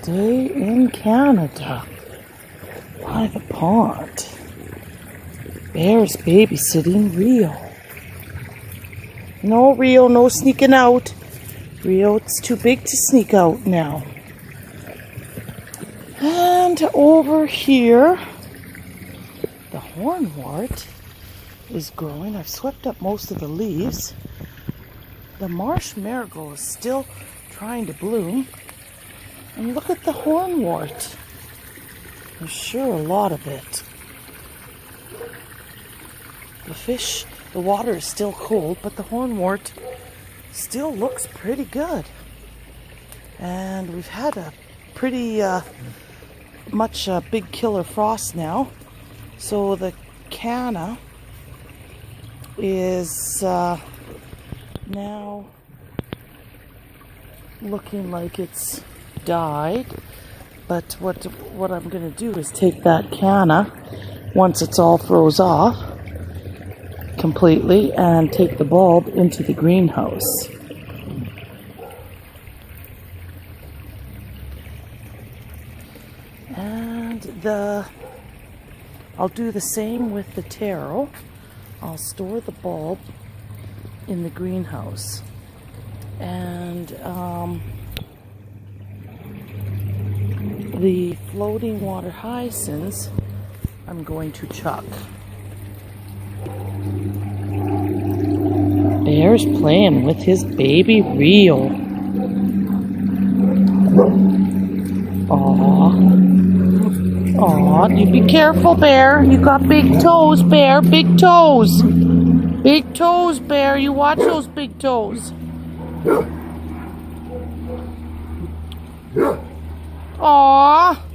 day in Canada by the pond. Bear's babysitting Rio. No, Rio, no sneaking out. Rio, it's too big to sneak out now. And over here, the hornwort is growing. I've swept up most of the leaves. The marsh marigold is still trying to bloom. And look at the hornwort. There's sure a lot of it. The water is still cold, but the hornwort still looks pretty good. And we've had a pretty much big killer frost now. So the canna is now looking like it's died. But what I'm going to do is take that canna, once it's all froze off completely, and take the bulb into the greenhouse. And I'll do the same with the taro. I'll store the bulb in the greenhouse. And the floating water hyacinths I'm going to chuck. Bear's playing with his baby Rio. Aww. Aw, you be careful, Bear. You got big toes, Bear. Big toes. Big toes, Bear. You watch those big toes. Aw.